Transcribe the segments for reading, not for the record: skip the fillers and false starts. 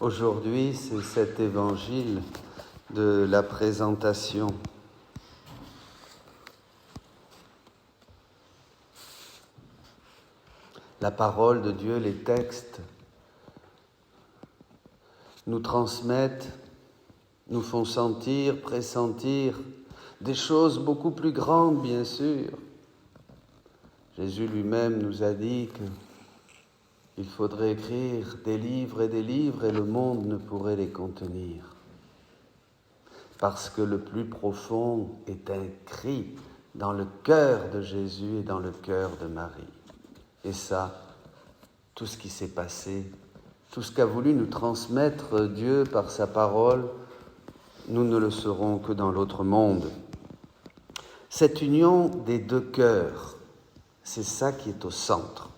Aujourd'hui, c'est cet évangile de la présentation. La parole de Dieu, les textes, nous transmettent, nous font sentir, pressentir des choses beaucoup plus grandes, bien sûr. Jésus lui-même nous a dit qu'il faudrait écrire des livres et le monde ne pourrait les contenir. Parce que le plus profond est un cri dans le cœur de Jésus et dans le cœur de Marie. Et ça, tout ce qui s'est passé, tout ce qu'a voulu nous transmettre Dieu par sa parole, nous ne le saurons que dans l'autre monde. Cette union des deux cœurs, c'est ça qui est au centre,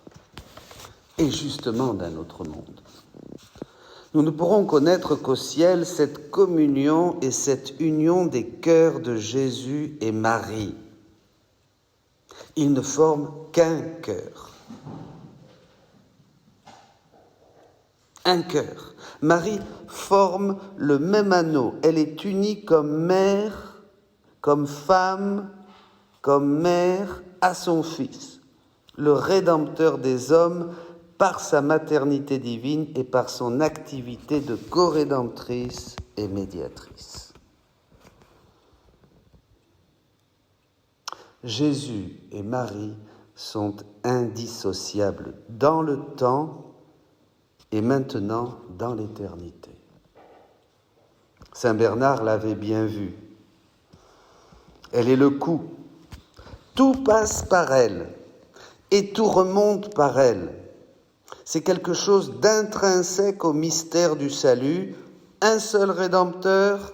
et justement d'un autre monde. Nous ne pourrons connaître qu'au ciel cette communion et cette union des cœurs de Jésus et Marie. Ils ne forment qu'un cœur. Un cœur. Marie forme le même anneau. Elle est unie comme mère, comme femme, comme mère à son Fils, le Rédempteur des hommes, par sa maternité divine et par son activité de co-rédemptrice et médiatrice. Jésus et Marie sont indissociables dans le temps et maintenant dans l'éternité. Saint Bernard l'avait bien vu. Elle est le coup. Tout passe par elle et tout remonte par elle. C'est quelque chose d'intrinsèque au mystère du salut, un seul Rédempteur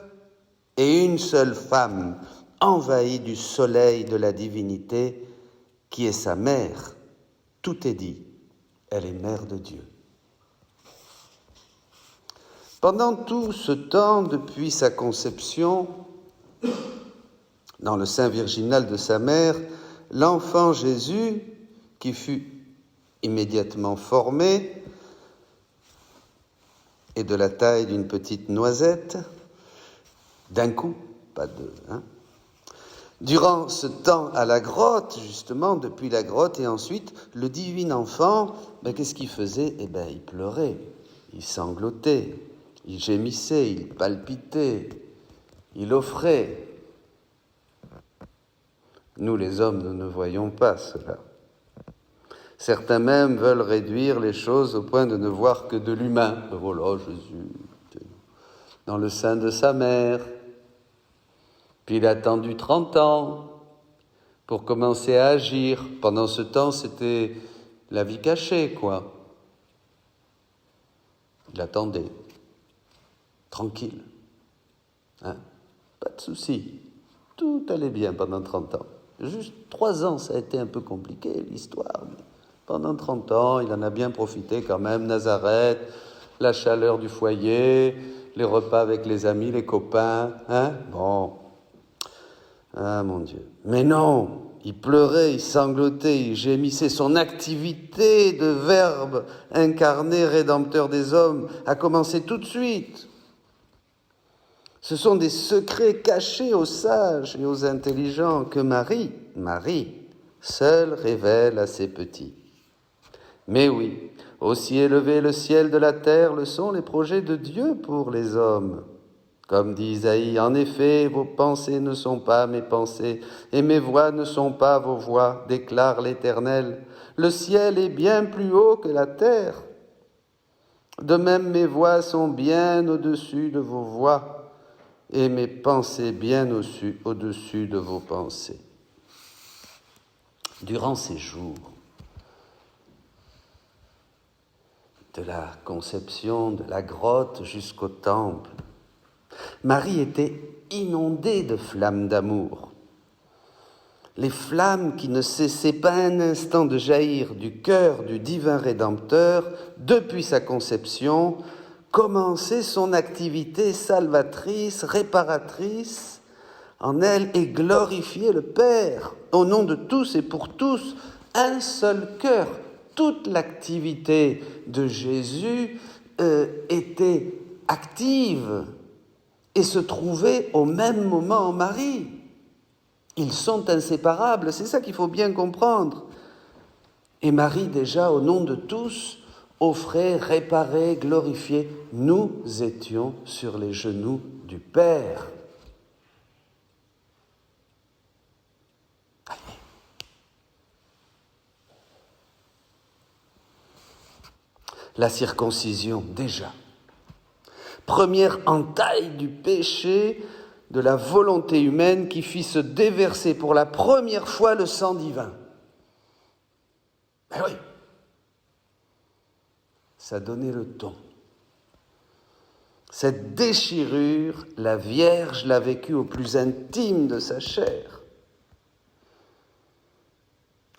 et une seule femme, envahie du soleil de la divinité, qui est sa mère. Tout est dit, elle est mère de Dieu. Pendant tout ce temps, depuis sa conception, dans le sein virginal de sa mère, l'enfant Jésus, qui fut immédiatement formé et de la taille d'une petite noisette, d'un coup, pas deux. Durant ce temps à la grotte, justement, depuis la grotte, et ensuite, le divin enfant, qu'est-ce qu'il faisait ? Il pleurait, il sanglotait, il gémissait, il palpitait, il offrait. Nous, les hommes, nous ne voyons pas cela. Certains même veulent réduire les choses au point de ne voir que de l'humain. Voilà, Jésus, dans le sein de sa mère. Puis il a attendu 30 ans pour commencer à agir. Pendant ce temps, c'était la vie cachée, quoi. Il attendait, tranquille. Pas de souci. Tout allait bien pendant 30 ans. Juste 3 ans, ça a été un peu compliqué, l'histoire. Pendant 30 ans, il en a bien profité quand même. Nazareth, la chaleur du foyer, les repas avec les amis, les copains. Bon. Ah, mon Dieu. Mais non, il pleurait, il sanglotait, il gémissait. Son activité de Verbe incarné, Rédempteur des hommes, a commencé tout de suite. Ce sont des secrets cachés aux sages et aux intelligents que Marie, seule révèle à ses petits. Mais oui, aussi élevé le ciel de la terre le sont les projets de Dieu pour les hommes. Comme dit Isaïe, en effet, vos pensées ne sont pas mes pensées, et mes voix ne sont pas vos voix, déclare l'Éternel. Le ciel est bien plus haut que la terre. De même, mes voix sont bien au-dessus de vos voix, et mes pensées bien au-dessus de vos pensées. Durant ces jours, de la conception de la grotte jusqu'au temple, Marie était inondée de flammes d'amour. Les flammes qui ne cessaient pas un instant de jaillir du cœur du divin Rédempteur depuis sa conception commençaient son activité salvatrice, réparatrice en elle et glorifiaient le Père. Au nom de tous et pour tous, un seul cœur. Toute l'activité de Jésus était active et se trouvait au même moment en Marie. Ils sont inséparables, c'est ça qu'il faut bien comprendre. Et Marie, déjà, au nom de tous, offrait, réparait, glorifiait. Nous étions sur les genoux du Père. La circoncision, déjà. Première entaille du péché de la volonté humaine qui fit se déverser pour la première fois le sang divin. Ben oui, ça donnait le ton. Cette déchirure, la Vierge l'a vécue au plus intime de sa chair.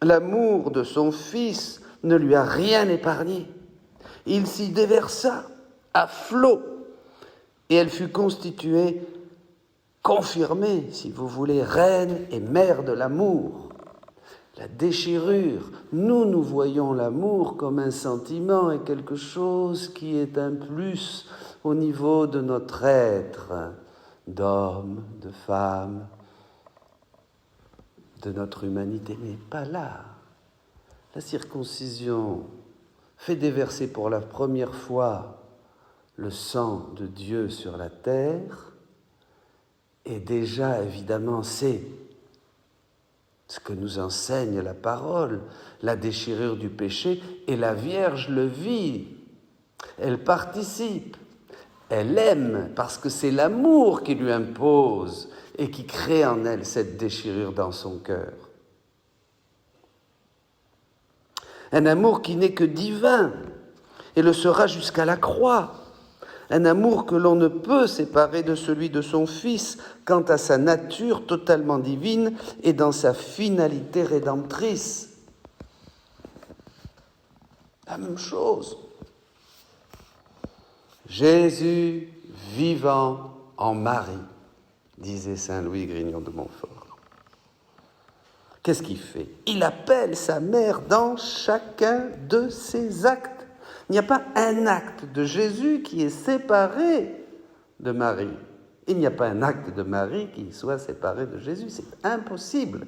L'amour de son Fils ne lui a rien épargné. Il s'y déversa à flot et elle fut constituée, confirmée, si vous voulez, reine et mère de l'amour. La déchirure, nous voyons l'amour comme un sentiment et quelque chose qui est un plus au niveau de notre être, d'homme, de femme, de notre humanité, mais pas là. La circoncision fait déverser pour la première fois le sang de Dieu sur la terre, et déjà, évidemment, c'est ce que nous enseigne la parole, la déchirure du péché, et la Vierge le vit, elle participe, elle aime, parce que c'est l'amour qui lui impose et qui crée en elle cette déchirure dans son cœur. Un amour qui n'est que divin et le sera jusqu'à la croix. Un amour que l'on ne peut séparer de celui de son Fils quant à sa nature totalement divine et dans sa finalité rédemptrice. La même chose. Jésus vivant en Marie, disait saint Louis Grignon de Montfort. Qu'est-ce qu'il fait? Il appelle sa mère dans chacun de ses actes. Il n'y a pas un acte de Jésus qui est séparé de Marie. Il n'y a pas un acte de Marie qui soit séparé de Jésus. C'est impossible.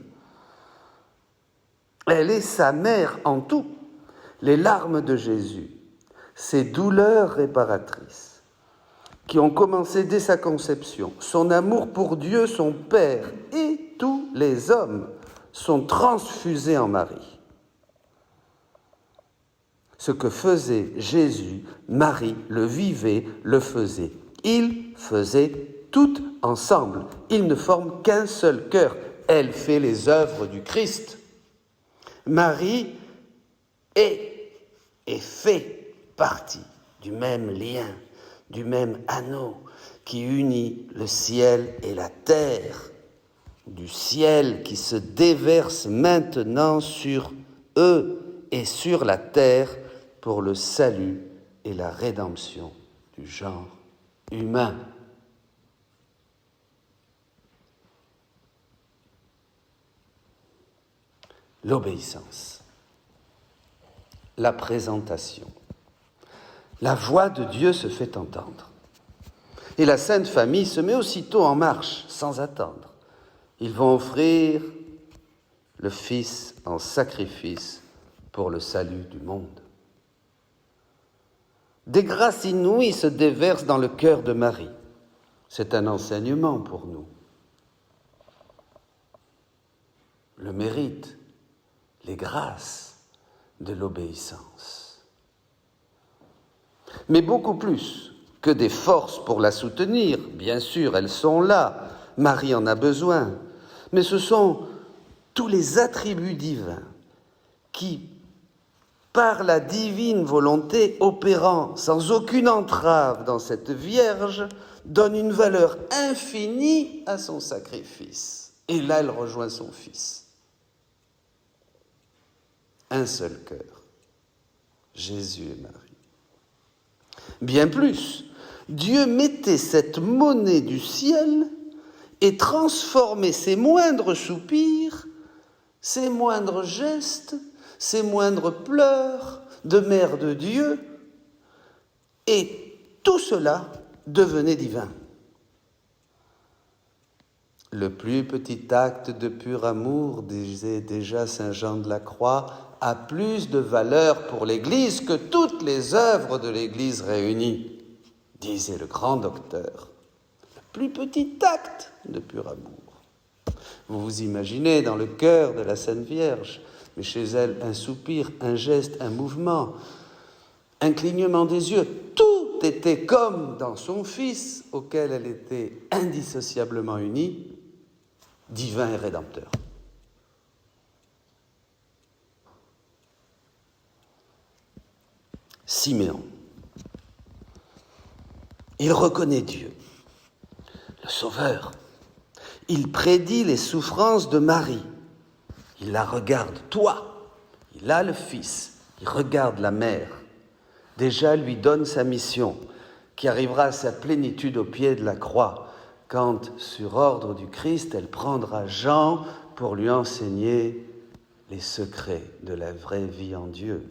Elle est sa mère en tout. Les larmes de Jésus, ses douleurs réparatrices, qui ont commencé dès sa conception, son amour pour Dieu, son Père, et tous les hommes sont transfusés en Marie. Ce que faisait Jésus, Marie le vivait, le faisait. Ils faisaient tout ensemble. Ils ne forment qu'un seul cœur. Elle fait les œuvres du Christ. Marie est et fait partie du même lien, du même anneau qui unit le ciel et la terre, du ciel qui se déverse maintenant sur eux et sur la terre pour le salut et la rédemption du genre humain. L'obéissance, la présentation. La voix de Dieu se fait entendre. Et la Sainte Famille se met aussitôt en marche, sans attendre. Ils vont offrir le Fils en sacrifice pour le salut du monde. Des grâces inouïes se déversent dans le cœur de Marie. C'est un enseignement pour nous. Le mérite, les grâces de l'obéissance. Mais beaucoup plus que des forces pour la soutenir, bien sûr, elles sont là, Marie en a besoin, mais ce sont tous les attributs divins qui, par la divine volonté opérant sans aucune entrave dans cette Vierge, donnent une valeur infinie à son sacrifice. Et là, elle rejoint son Fils. Un seul cœur, Jésus et Marie. Bien plus, Dieu mettait cette monnaie du ciel et transformait ses moindres soupirs, ses moindres gestes, ses moindres pleurs de mère de Dieu Et tout cela devenait divin. Le plus petit acte de pur amour, disait déjà saint Jean de la Croix, a plus de valeur pour l'Église que toutes les œuvres de l'Église réunies, disait le grand docteur. Le plus petit acte de pur amour. Vous vous imaginez dans le cœur de la Sainte Vierge, mais chez elle un soupir, un geste, un mouvement, un clignement des yeux, tout était comme dans son Fils auquel elle était indissociablement unie, divin et rédempteur. Siméon, il reconnaît Dieu, le Sauveur. Il prédit les souffrances de Marie. Il la regarde, toi. Il a le Fils. Il regarde la mère. Déjà lui donne sa mission, qui arrivera à sa plénitude au pied de la croix, quand, sur ordre du Christ, elle prendra Jean pour lui enseigner les secrets de la vraie vie en Dieu.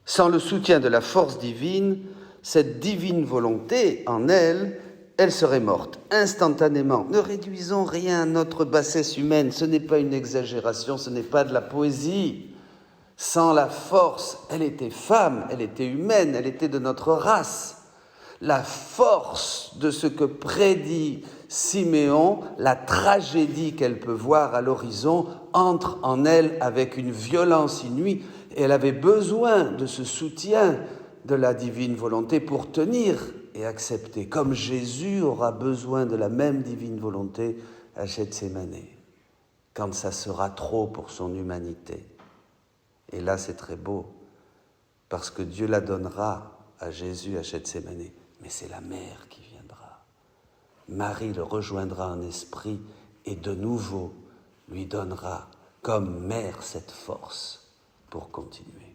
Sans le soutien de la force divine, cette divine volonté en elle, elle serait morte instantanément. Ne réduisons rien à notre bassesse humaine, ce n'est pas une exagération, ce n'est pas de la poésie. Sans la force, elle était femme, elle était humaine, elle était de notre race. La force de ce que prédit Siméon, la tragédie qu'elle peut voir à l'horizon, entre en elle avec une violence inouïe. Et elle avait besoin de ce soutien de la divine volonté pour tenir et accepter, comme Jésus aura besoin de la même divine volonté à Gethsémane, quand ça sera trop pour son humanité. Et là, c'est très beau, parce que Dieu la donnera à Jésus à Gethsémane, mais c'est la mère qui viendra. Marie le rejoindra en esprit et de nouveau lui donnera comme mère cette force pour continuer.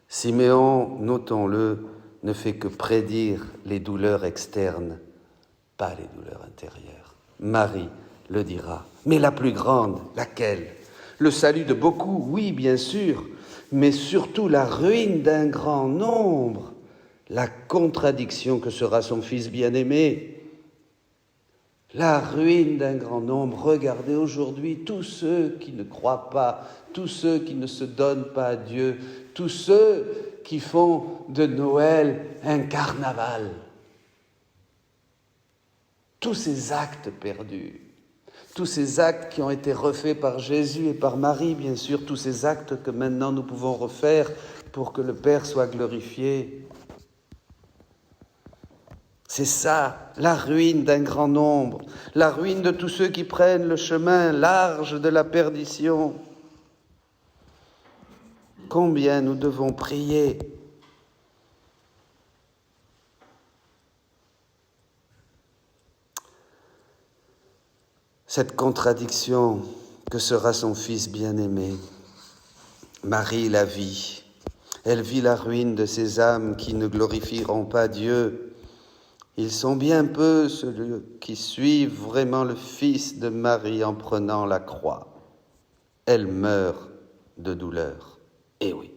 Siméon, notons-le, ne fait que prédire les douleurs externes, pas les douleurs intérieures. Marie le dira. Mais la plus grande, laquelle ? Le salut de beaucoup, oui, bien sûr, mais surtout la ruine d'un grand nombre, la contradiction que sera son Fils bien-aimé. La ruine d'un grand nombre. Regardez aujourd'hui tous ceux qui ne croient pas, tous ceux qui ne se donnent pas à Dieu, tous ceux qui font de Noël un carnaval. Tous ces actes perdus, tous ces actes qui ont été refaits par Jésus et par Marie, bien sûr, tous ces actes que maintenant nous pouvons refaire pour que le Père soit glorifié. C'est ça, la ruine d'un grand nombre, la ruine de tous ceux qui prennent le chemin large de la perdition. Combien nous devons prier. Cette contradiction que sera son Fils bien-aimé. Marie la vit. Elle vit la ruine de ces âmes qui ne glorifieront pas Dieu. Ils sont bien peu ceux qui suivent vraiment le Fils de Marie en prenant la croix. Elle meurt de douleur. Eh oui.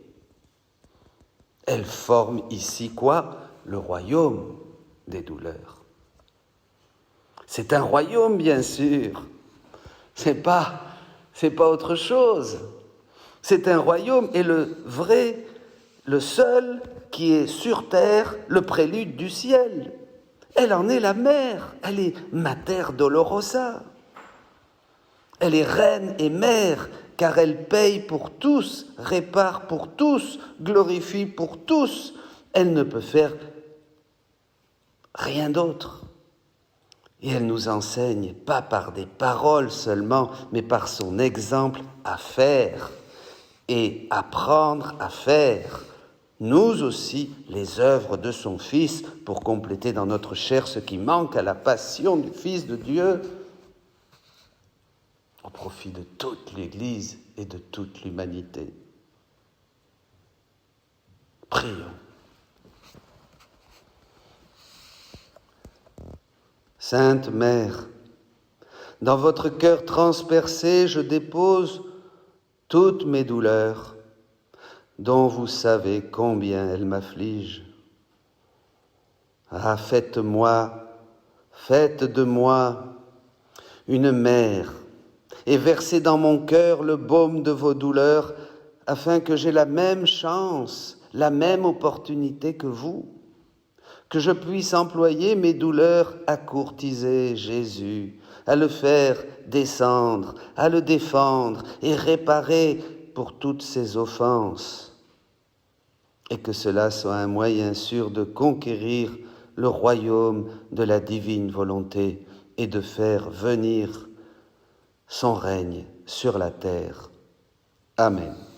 Elle forme ici quoi ? Le royaume des douleurs. C'est un royaume, bien sûr. C'est pas autre chose. C'est un royaume et le vrai, le seul qui est sur terre, le prélude du ciel. Elle en est la mère, elle est Mater Dolorosa. Elle est reine et mère, car elle paye pour tous, répare pour tous, glorifie pour tous. Elle ne peut faire rien d'autre. Et elle nous enseigne, pas par des paroles seulement, mais par son exemple à faire et apprendre à faire. Nous aussi, les œuvres de son Fils, pour compléter dans notre chair ce qui manque à la passion du Fils de Dieu, au profit de toute l'Église et de toute l'humanité. Prions. Sainte Mère, dans votre cœur transpercé, je dépose toutes mes douleurs, dont vous savez combien elles m'affligent. Ah, faites de moi une mère, et versez dans mon cœur le baume de vos douleurs, afin que j'aie la même chance, la même opportunité que vous, que je puisse employer mes douleurs à courtiser Jésus, à le faire descendre, à le défendre et réparer pour toutes ses offenses, et que cela soit un moyen sûr de conquérir le royaume de la divine volonté et de faire venir son règne sur la terre. Amen.